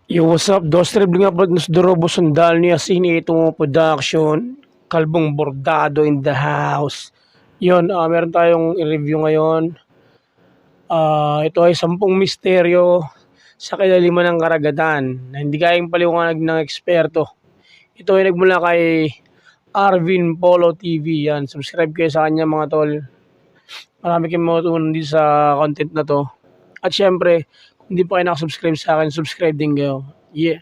Yo, what's up? Dos Tribling Abad nos Dorobo Sundal niya sini itong production. Kalbong Bordado in the house. Yon, meron tayong i-review ngayon. Ito ay 10 misteryo sa kilaliman ng karagatan na hindi kayang paliwanag ng eksperto. Ito ay nagmula kay Arvin Polo TV. Yan, subscribe kayo sa kanya mga tol. Marami kayong matutunan dito sa content na to. At syempre, kung hindi pa kayo nakasubscribe sa akin, subscribe din kayo. Yeah.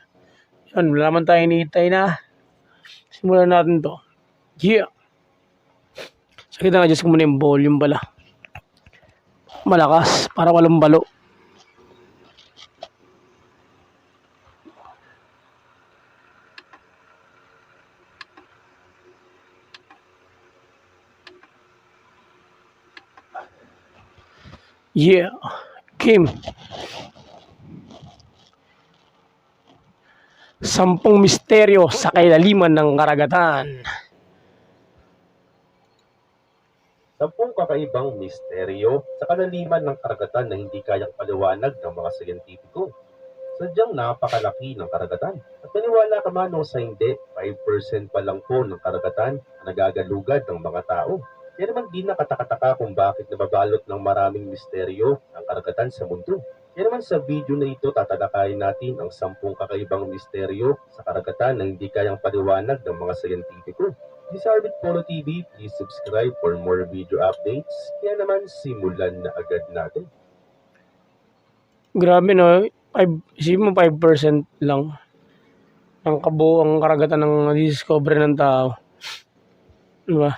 Yan, wala naman tayo hinihintay na. Simulan natin to. Yeah. So, kita nga, adjust ko muna yung volume pala. Malakas, para walang balo. Yeah. Kim. 10 misteryo sa kailaliman ng karagatan. 10 kakaibang misteryo sa kalaliman ng karagatan na hindi kayang paliwanag ng mga siyentipiko. Sadyang napakalaki ng karagatan. At maniwala ka man o sa hindi, 5% pa lang po ng karagatan ang nagagalugad ng mga tao. Kaya naman di nakatakataka kung bakit nababalot ng maraming misteryo ang karagatan sa mundo. Kaya naman sa video na ito tatalakayin natin ang 10 kakaibang misteryo sa karagatan na hindi kayang paliwanag ng mga siyentipiko. This is Arvin Polo TV. Please subscribe for more video updates. Kaya naman simulan na agad natin. Grabe no, isipin mo 5% lang ng kabuuang karagatan ng discover ng tao. Diba?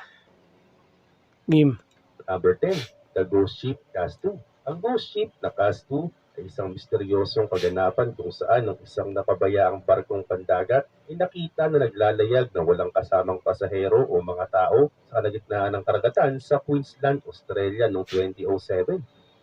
Game. Number 10, the Ghost Ship Cast 2. Ang Ghost Ship na Cast 2 ay isang misteryosong kaganapan kung saan ang isang napabayaang barkong pandagat ay nakita na naglalayag na walang kasamang pasahero o mga tao sa kalagitnaan ng karagatan sa Queensland, Australia noong 2007.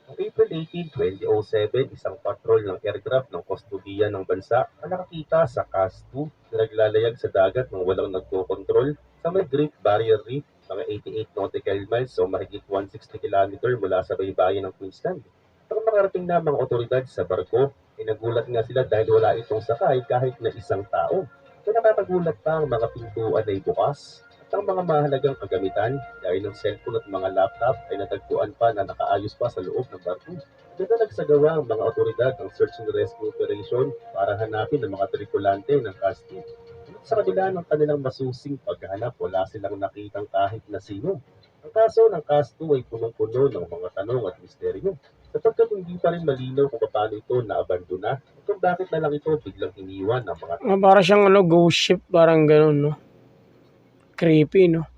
Noong April 18, 2007, isang patrol ng aircraft ng kustudiya ng bansa ang nakakita sa Cast 2 na naglalayag sa dagat nang walang nagkokontrol sa may Great Barrier Reef, mga 88 nautical miles o mahigit 160 km mula sa baybayin ng Queensland. At ang makarating na mga otoridad sa barko, ay nagulat nga sila dahil wala itong sakay kahit na isang tao. So nakakagulat pa ang mga pintuan ay bukas at ang mga mahalagang kagamitan gaya ng cellphone at mga laptop ay natagpuan pa na nakaayos pa sa loob ng barko. Dito nagsagawa ang mga otoridad ng search and rescue operation para hanapin ang mga tripulante ng Cast 2. Sa kabila ng kanilang masusing paghahanap, wala silang nakitang kahit na sino. Ang kaso ng Cast 2 ay punong-puno ng mga tanong at misteryo. Sapagkat hindi pa rin malinaw kung paano ito naabandona at kung bakit na lang ito biglang iniwan ng mga Para siyang ghost ship, parang ganun, no? Creepy, no?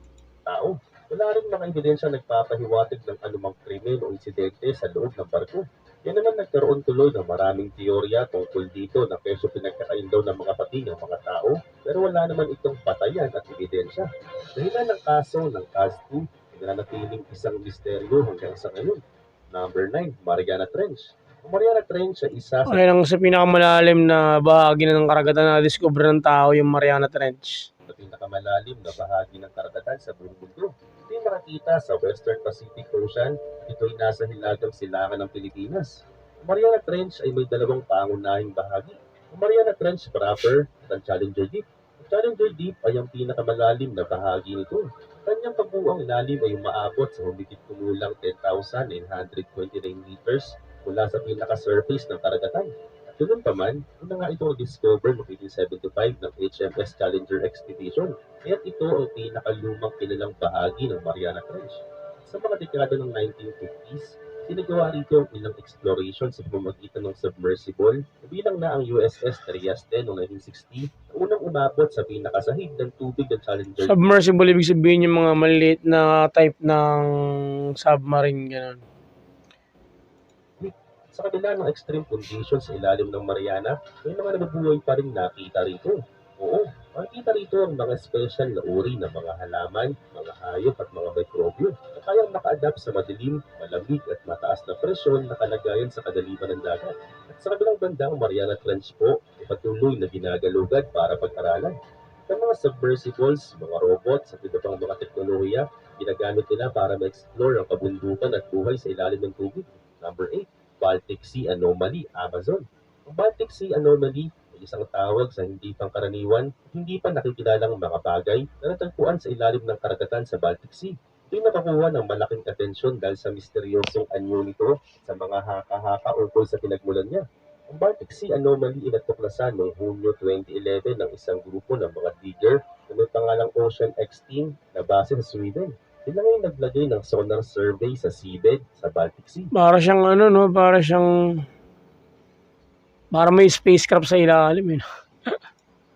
tao. Wala rin mga ebidensya nagpapahiwatig ng anumang krimen o insidente sa loob ng barko. Yan naman nagkaroon tuloy ng maraming teorya tungkol dito na kesyo pinagkakain daw ng mga pati ng mga tao, pero wala naman itong batayan at ebidensya. Dahilan ng kaso ng Cast 2 ay nananatiling isang misteryo hanggang sa ngayon. Number 9, Mariana Trench. Ang Mariana Trench ay isa sa Ayun ang sa pinakamalalim na bahagi na ng karagatan na discover ng tao, yung Mariana Trench. pinakamalalim na bahagi ng karagatan sa buong mundo. Ito ay makikita sa Western Pacific Ocean at ito ay nasa hilagang silangan ng Pilipinas. Ang Mariana Trench ay may dalawang pangunahing bahagi. Ang Mariana Trench proper at ang Challenger Deep. Ang Challenger Deep ay ang pinakamalalim na bahagi nito. Kanyang pagbuang ilalim ay umaabot sa humigit kumulang 10,929 meters mula sa pinaka-surface ng karagatan. Ganun pa man, una nga ito discover noong 1875 ng HMS Challenger Expedition, kaya't ito ang pinakalumang kilalang bahagi ng Mariana Trench. Sa mga dekada ng 1950s, sinagawa rito ang ilang exploration sa pamamagitan ng submersible, bilang na ang USS Trieste noong 1960 na unang umabot sa pinakasahig ng tubig ng Challenger. Submersible, ibig sabihin yung mga maliit na type ng submarine, ganun. Sa kabila ng extreme conditions sa ilalim ng Mariana, may mga nabubuhay pa rin nakita rito. Oo, makikita rito ang mga special na uri ng mga halaman, mga hayop at mga mikrobyo na kayang maka-adapt sa madilim, malamig at mataas na presyon na kalagayan sa kadaliman ng dagat. At sa kabilang banda, ang Mariana Trench po ay patuloy na ginagalugad para pag-aralan. Ang mga submersibles, mga robots at iba pang mga teknolohiya, ginagamit nila para ma-explore ang kabundukan at buhay sa ilalim ng tubig. Number 8. Baltic Sea Anomaly, Amazon. Ang Baltic Sea Anomaly ay isang tawag sa hindi pangkaraniwan at hindi pa nakikilalang mga bagay na natagpuan sa ilalim ng karagatan sa Baltic Sea. Ito'y nakakuha ng malaking atensyon dahil sa misteryosong anyo nito sa mga haka-haka ukol sa pinagmulan niya. Ang Baltic Sea Anomaly ay natuklasan noong Hunyo 2011 ng isang grupo ng mga digger na may pangalang Ocean X-Team na base sa Sweden. Sila ngayon naglagay ng sonar survey sa seabed sa Baltic Sea. Para siyang ano, no? Para may spacecraft sa ilalim, eh.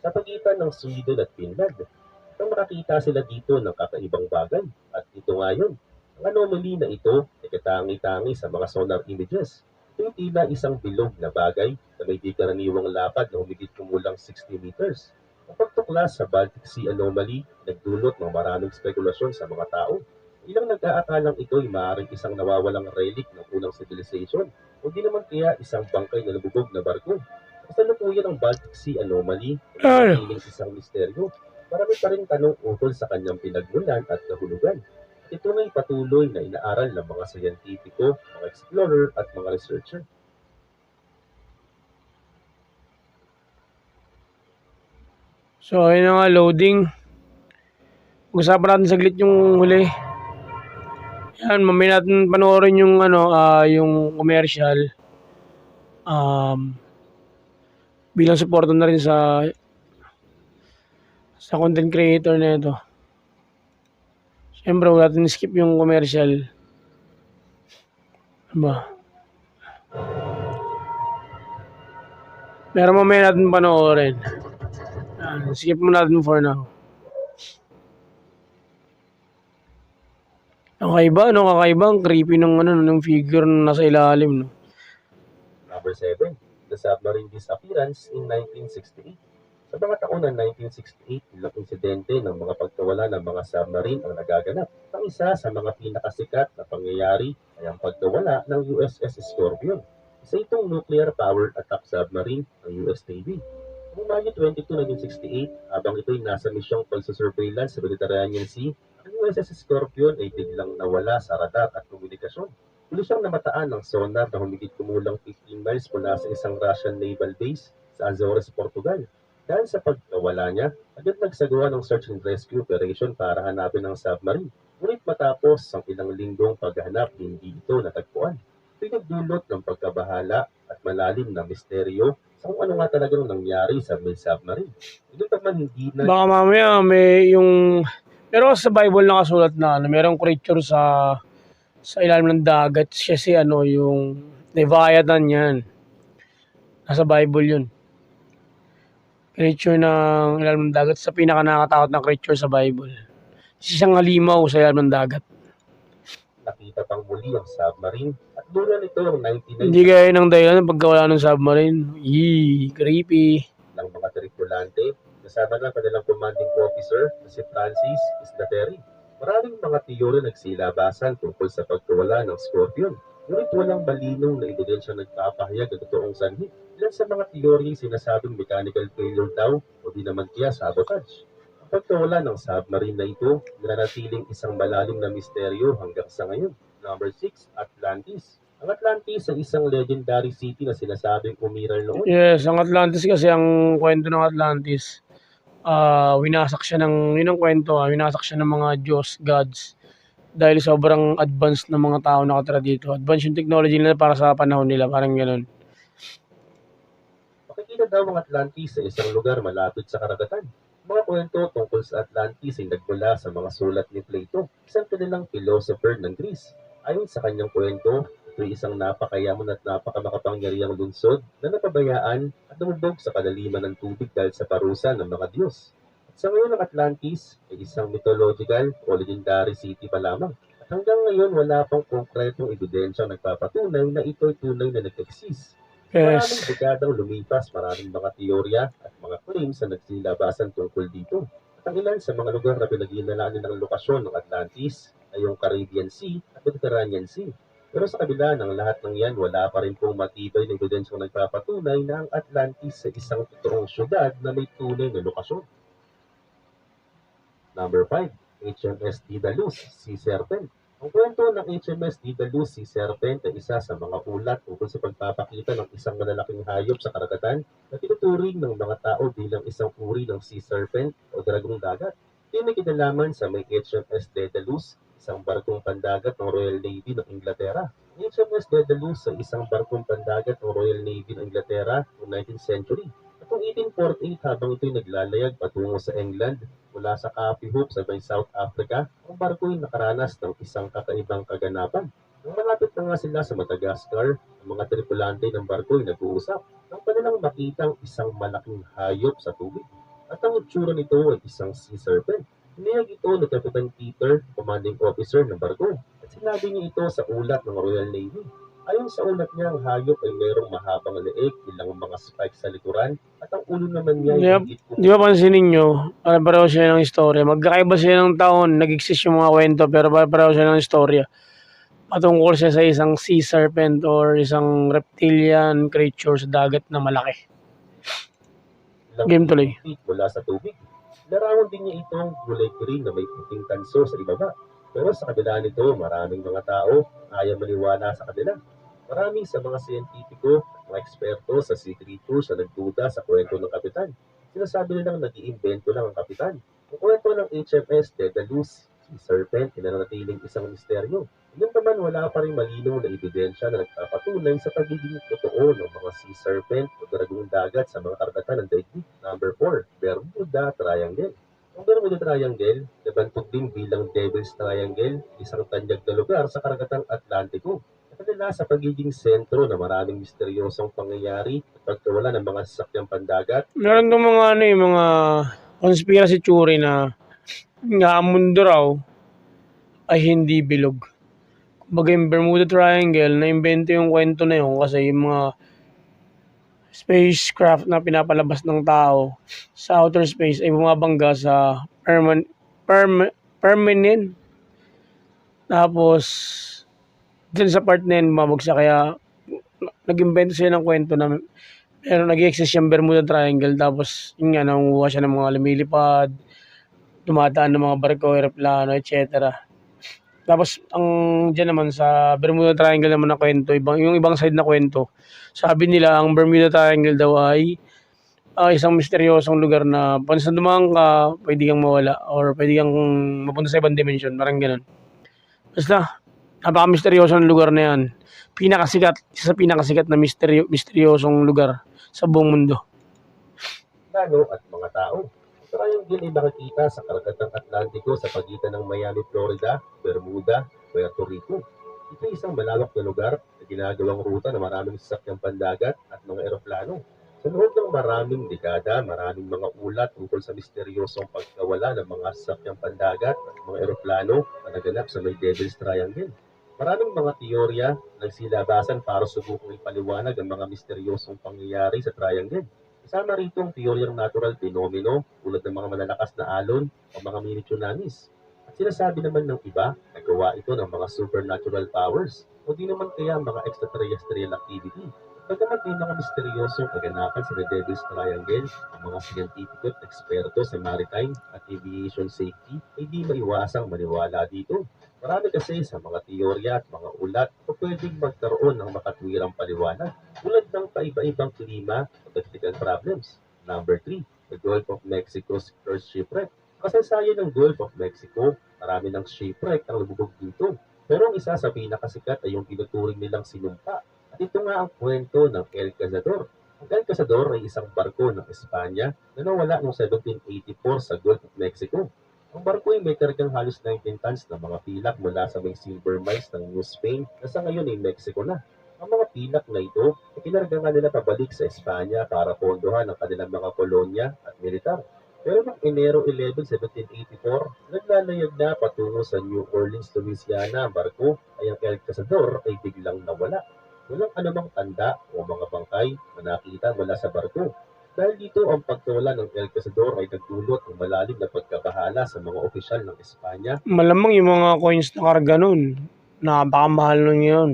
Sa pagitan ng Sweden at Finland. Nang makakita sila dito ng kakaibang bagay. At ito nga yun. Ang anomaly na ito ay katangi-tangi sa mga sonar images. Ito'y tila isang bilog na bagay na may di karaniwang lapad na humigit kumulang 60 meters. Ang pagtuklas sa Baltic Sea Anomaly nagdulot ng maraming spekulasyon sa mga tao. Ilang nag-aakalang ito ay maaaring isang nawawalang relic ng unang civilization o di naman kaya isang bangkay na nabubog na barko. Kasalukuyan ang Baltic Sea Anomaly ay natiling isang misteryo. Marami pa rin tanong ukol sa kanyang pinagmulan at nahulugan. Ito ngay patuloy na inaaral ng mga siyentipiko, mga explorer at mga researcher. So, ayun na nga, loading. Usapan natin saglit yung huli. Yan, mamaya natin panoorin yung yung commercial. Bilang supporter na rin sa content creator na ito. Siyempre, wala natin skip yung commercial. Diba? Pero mamaya natin panoorin. Skip mo natin for now. Kakaiba, no? Kakaiba. Ang creepy ng figure na nasa ilalim, no? Number 7, the submarine disappearance in 1968. Sa mga taon ng 1968, ilang insidente ng mga pagkawala ng mga submarine ang nagaganap. Ang isa sa mga pinakasikat na pangyayari ay ang pagkawala ng USS Scorpion. Isa itong nuclear-powered attack submarine ng US Navy. Noong Mayo 22, 1968, habang ito'y nasa misyong pagsusurveillance sa Mediterranean Sea, ang USS Scorpion ay biglang nawala sa radar at komunikasyon. Huli siyang namataan ng sonar na humigit kumulang 15 miles mula sa isang Russian naval base sa Azores, Portugal. Dahil sa pagkawala niya, agad nagsagawa ng search and rescue operation para hanapin ang submarine. Ngunit matapos ang ilang linggong paghahanap, hindi ito natagpuan. Ito'y nagdulot ng pagkabahala at malalim na misteryo sa kung ano nga talagang nangyari sa may submarine. Ito naman hindi na... Baka mamaya may yung... Pero sa Bible nakasulat na merong creature sa ilalim ng dagat. Siya si yung Leviathan yan. Nasa Bible yun. Creature ng ilalim ng dagat sa pinaka-nakakatakot na creature sa Bible. Siyang halimaw sa ilalim ng dagat. Nakita pang muli ang submarine at mula nito ang 99 Hindi kaya ng dahilan ng pagkawala ng submarine. Creepy. ng mga tripulante kasama ng kanilang commanding officer na si Francis Islateri. Maraming mga teorya nagsilabasan tungkol sa pagkawala ng Scorpion. Ngunit walang malinong na ebidensya nagpapahayag ng totoong sanhi. Ilan sa mga teorya sinasabing mechanical failure daw o di naman kaya sabotage. Ang pagkawala ng submarine na ito nanatiling isang malalim na misteryo hanggang sa ngayon. Number 6, Atlantis. Ang Atlantis ay isang legendary city na sinasabing umiral noon. Yes, ang Atlantis kasi, ang kwento ng Atlantis, winasak siya ng, yun ang kwento, winasak siya ng mga gods. Dahil sobrang advanced ng mga tao nakatira dito. Advanced yung technology nila para sa panahon nila, parang gano'n. Makikita daw ang Atlantis sa isang lugar malapit sa karagatan. Mga kwento tungkol sa Atlantis ay nagmula sa mga sulat ni Plato, isang kanilang philosopher ng Greece. Ayon sa kanyang kwento, ito'y isang napakayaman at napakamakapangyarihang lungsod na napabayaan at namubog sa kadaliman ng tubig dahil sa parusa ng mga Diyos. At sa ngayon ang Atlantis ay isang mythological o legendary city pa lamang. At hanggang ngayon wala pang konkretong ebidensyang nagpapatunay na ito'y tunay na nag-exist. Maraming Yes. dekadang lumipas, maraming mga teorya at mga claims na nagsilabasan tungkol dito. At ang ilan sa mga lugar na pinaghihinalaan ng lokasyon ng Atlantis ay yung Caribbean Sea at Mediterranean Sea. Pero sa kabila ng lahat ng yan, wala pa rin pong matibay na ebidensyang nagpapatunay na ang Atlantis ay isang totoong syudad na may tunay na lokasyon. Number 5, HMS Daedalus, Sea Serpent. Ang kwento ng HMS Daedalus Sea Serpent ay isa sa mga ulat tungkol sa pagpapakita ng isang malalaking hayop sa karagatan na tinuturing ng mga tao bilang isang uri ng sea serpent o dragong dagat. Ito may kinalaman sa may HMS Daedalus, isang barkong pandagat ng Royal Navy ng Inglaterra. Ang HMS Daedalus ay isang barkong pandagat ng Royal Navy ng Inglaterra noong 19th century. At noong 1848 habang ito'y naglalayag patungo sa England, mula sa Coffee Hope sa may South Africa, ang barko'y nakaranas ng isang kakaibang kaganapan. Nang malapit na nga sila sa Madagascar, ang mga tripulante ng barko'y nag-uusap nang kanilang makitang isang malaking hayop sa tubig. At ang itsura nito ay isang sea serpent. Hinayag ito ni Kapitan Peter, commanding officer ng barko, at sinabi niya ito sa ulat ng Royal Navy. Ayon sa ulat niya, ang hayop ay mayroong mahabang leeg, ilang mga spikes sa likuran, at ang ulo naman niya ay Di di ba pansinin nyo, pare-pareho sila ng istorya. Magkakaiba sila ng taon, nag-exist yung mga kwento, pero pare-pareho sila ng istorya. Patungkol siya sa isang sea serpent or isang reptilian creature sa dagat na malaki. Game tuloy. feet mula sa tubig. Larawan din niya itong kulay green na may puting tanso sa ibaba. Pero sa kabila nito, maraming mga tao ayaw maniwala sa kanila. Marami sa mga siyentipiko at mga eksperto sa sea creatures na nagduda sa kwento ng kapitan. Sinasabi nilang nag-iimbento lang ang kapitan. Ang kwento ng HMS Daedalus, si Serpent, pinanatiling isang misteryo. Ngayon naman wala pa rin malinaw na ebidensya na nagpapatunay sa pagiging totoo ng mga sea serpent o dragong dagat sa mga karagatan ng daigdig. Number 4, Bermuda Triangle. Ang Bermuda Triangle, nabantog din bilang Devil's Triangle, isang tanyag na lugar sa karagatang Atlantiko. Nakadala sa pagiging sentro ng maraming misteryosong pangyayari at pagkawala ng mga sasakyang pandagat. Meron ng mga mga conspiracy theory na nga ang mundo raw ay hindi bilog. Kumbaga yung Bermuda Triangle, na-invento yung kwento na yun kasi yung mga spacecraft na pinapalabas ng tao sa outer space ay bumabangga sa permanent. Tapos, dyan sa part na yun, bumabagsak. Kaya, nag-invento sila ng kwento na pero nag-exist yung Bermuda Triangle. Tapos, yun nga, nangunguha siya ng mga lumilipad, dumadaan ng mga barko, aeroplano, etc. Tapos, ang dyan naman sa Bermuda Triangle naman na kwento, yung ibang side na kwento, sabi nila, ang Bermuda Triangle daw ay isang misteryosong lugar na pag sa dumaan ka, pwede kang mawala or pwede kang mapunta sa ibang dimension, parang ganun. Basta, napaka-misteryosong lugar na yan. Isa sa pinakasikat na misteryosong lugar sa buong mundo. Plano at mga tao. Triangle ay makikita sa karagatang Atlantiko sa pagitan ng Miami, Florida, Bermuda, Puerto Rico. Ito ay isang malawak na lugar na ginagawang ruta ng maraming sasakyang pandagat at mga eroplano. Sa loob ng maraming dekada, maraming mga ulat tungkol sa misteryosong pagkawala ng mga sasakyang pandagat at mga eroplano na naganap sa may Devil's Triangle. Maraming mga teorya nagsilabasan para subukang ipaliwanag ang mga misteryosong pangyayari sa triangle. Kasama rito ang teoryang natural fenomeno tulad ng mga malalakas na alon o mga mini tsunamis. At sinasabi naman ng iba na gawa ito ng mga supernatural powers o di naman kaya mga extraterrestrial activity. Bagamat may mga misteryosong kaganapan sa The Devil's Triangle, ang mga siyentipiko at eksperto sa maritime at aviation safety ay di maiwasang maniwala dito. Marami kasi sa mga teorya at mga ulat o pwedeng magkaroon ng makatwirang paliwanag tulad ng paiba-ibang klima o technical problems. Number 3, the Gulf of Mexico's first shipwreck. Kasaysayan ng Gulf of Mexico, marami ng shipwreck ang lumubog dito. Pero ang isa sa pinakasikat ay yung tinuturing nilang sinumpa. At ito nga ang kwento ng El Cazador. Ang El Cazador ay isang barko ng Espanya na nawala noong 1784 sa Gulf of Mexico. Ang barko ay may kargang halos 19 tons na mga pilak mula sa may silver mines ng New Spain na sa ngayon ay Mexico na. Ang mga pilak na ito ay pinargangan nila pabalik sa Espanya para pondohan ang kanilang mga kolonya at militar. Pero noong Enero 11, 1784, naglalayag na patungo sa New Orleans, Louisiana ang barko ay ang El Cazador ay biglang nawala. Walang anumang tanda o mga bangkay na nakita mula sa barko. Dahil dito ang pagkawala ng El Cazador ay nagdulot ng malalim na pagkabahala sa mga opisyal ng Espanya. Malamang yung mga coins na karga nun, napakamahal nun yun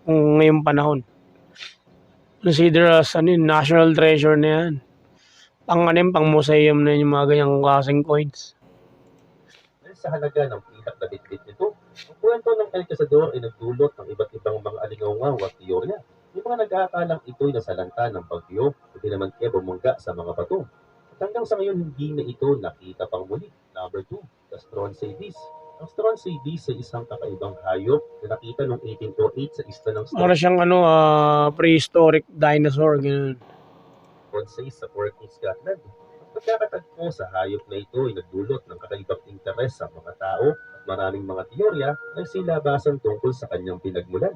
kung ngayong panahon. Consider as national treasure na yan. Pang museum na yung mga ganyang klaseng coins. Dahil sa halaga ng pilak na bitbit nito, Ang kwento ng El Cazador ay nagdulot ng iba't ibang mga alingaw at teorya. May mga nag-aakalang ito'y nasalanta ng bagyo, hindi naman kaya bumangga sa mga bato. At hanggang sa ngayon, hindi na ito nakita pang muli. Number 2, the Strontiaceidis. Ang Strontiaceidis ay isang kakaibang hayop na nakita noong 1808 sa isla ng Para siyang prehistoric dinosaur, ganun. Strontiaceidis sa Orkney, Scotland. Ang pagkakatagpo sa hayop na ito ay nagdulot ng kakaibang interes sa mga tao at maraming mga teorya na silabasan tungkol sa kanyang pinagmulan.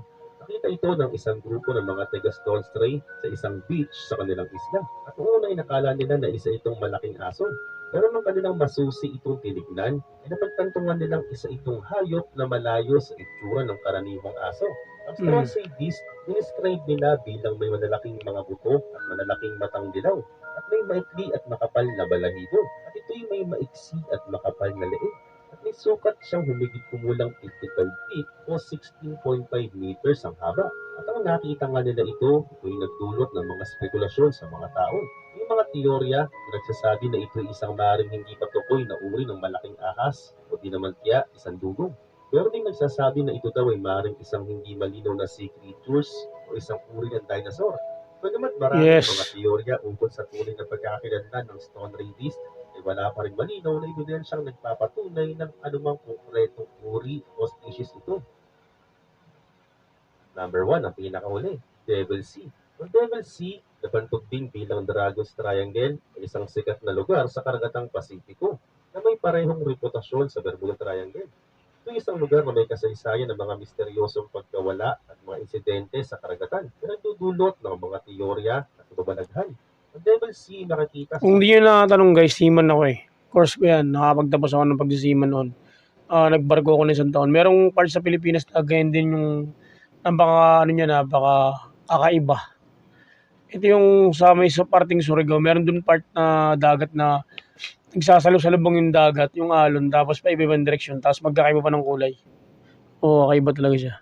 Nakita ito ng isang grupo ng mga taga-Stronstray sa isang beach sa kanilang isla. At noong una ay nakala nila na isa itong malaking aso. Pero nung kanilang masusi itong tinignan, ay napagtantungan nilang isa itong hayop na malayo sa itsura ng karaniwang aso. Ang Strontiaceidis, dinescribe nila bilang may malalaking mga buto at malalaking matang dilaw at may maikli at makapal na balahibo. At ito'y may maiksi at makapal na leeg. At may sukat siyang humigit kumulang 55 feet o 16.5 meters ang haba. At ang nakita nga nila ito'y nagdulot ng mga spekulasyon sa mga tao. May mga teorya na nagsasabi na ito'y isang maaaring hindi patukoy na uri ng malaking ahas o di naman kaya isang dugong. Pero din nagsasabi na ito daw ay maaaring isang hindi malinaw na sea creatures o isang uri ng dinosaur. Bagamat marami Yes. mga teorya ukol sa tunay na pagkakakilanlan ng Strontiaceidis, ay wala pa rin malinaw na ebidensyang nagpapatunay ng anumang konkretong uri o species ito. Number 1, ang pinakahuli, Devil Sea. Ang Devil Sea, napantog din bilang Dragon's Triangle, ay isang sikat na lugar sa karagatang Pasipiko na may parehong reputasyon sa Bermuda Triangle. Ito ay isang lugar na may kasaysayan ng mga misteryosong pagkawala at mga insidente sa karagatan na nagdudulot ng mga teorya at kababalaghan. Ang Devil Sea nakikita sa Kung di nyo nakatanong guys, seaman ako eh. Course ko yan, nakapagtapos ako ng pag-seaman noon. Nagbarko ako ng isang taon. Merong part sa Pilipinas na ganyan din yung napaka kakaiba. Ito yung sa may sa parting Surigao, meron dun part na dagat na nagsasalo-salubong yung dagat, yung alon, tapos pa iba-ibang direksyon, tapos magkakaiba pa ng kulay. Oo, kakaiba talaga siya.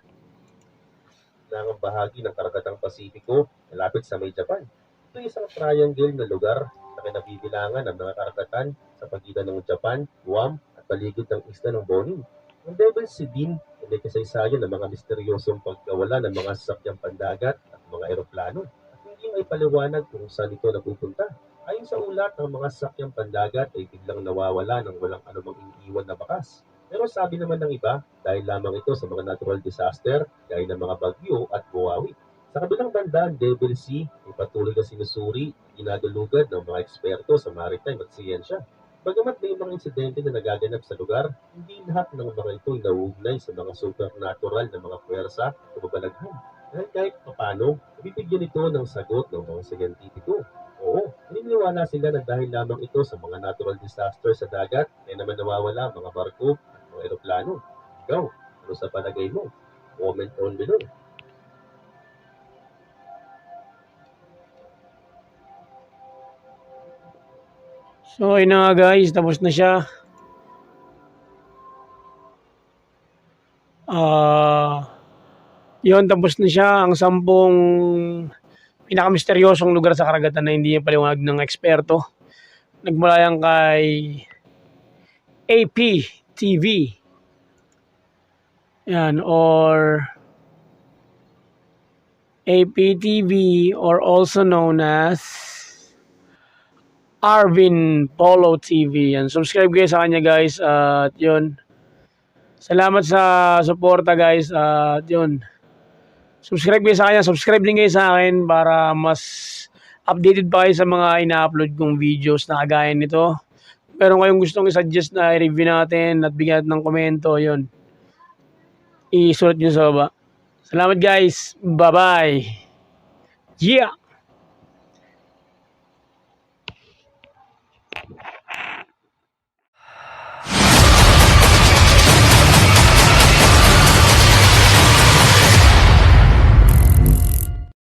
ng bahagi ng karagatang Pasipiko malapit sa may Japan. Ito ay isang triangle na lugar na kinabibilangan ng mga karagatan sa pagitan ng Japan, Guam at paligid ng isla ng Bonin. Ang Devil Sea din ay may kasaysayan ng mga misteryosong pagkawala ng mga sasakyang pandagat at mga eroplano at hindi may paliwanag kung saan ito napupunta. Ayon sa ulat, ang mga sasakyang pandagat ay biglang nawawala ng walang anumang iniiwan na bakas. Pero sabi naman ng iba, dahil lamang ito sa mga natural disaster, gaya ng mga bagyo at buwawi. Sa kabilang banda, ang Devil Sea ay patuloy na sinusuri at ginagulugad ng mga eksperto sa maritime at siyensya. Bagamat may mga insidente na nagaganap sa lugar, hindi lahat ng mga ito ay nauugnay sa mga supernatural na mga puwersa o babalaghan. Dahil kahit papano, bibigyan ito ng sagot ng mga siyentipiko. Oo, naniniwala sila na dahil lamang ito sa mga natural disaster sa dagat, kaya naman nawawala ang mga barko at mga eroplano. Ikaw, ano sa palagay mo? Comment down below. So, yun na nga guys, tapos na siya. Yun, tapos na siya ang 10 pinakamisteryosong lugar sa karagatan na hindi niya paliwanag ng eksperto. Nagmula yan kay APTV. Yan, or APTV, or also known as Arvin Polo TV. Yan, subscribe kayo sa kanya guys. At yun, salamat sa suporta guys. At yun, subscribe kayo sa kanya, subscribe din kayo sa akin para mas updated pa kayo sa mga ina-upload kong videos na kagaya nito. Pero kayong gustong i-suggest na i-review natin at bigyan ng komento, yun, isulat nyo sa baba. Salamat guys. Bye-bye. Yeah!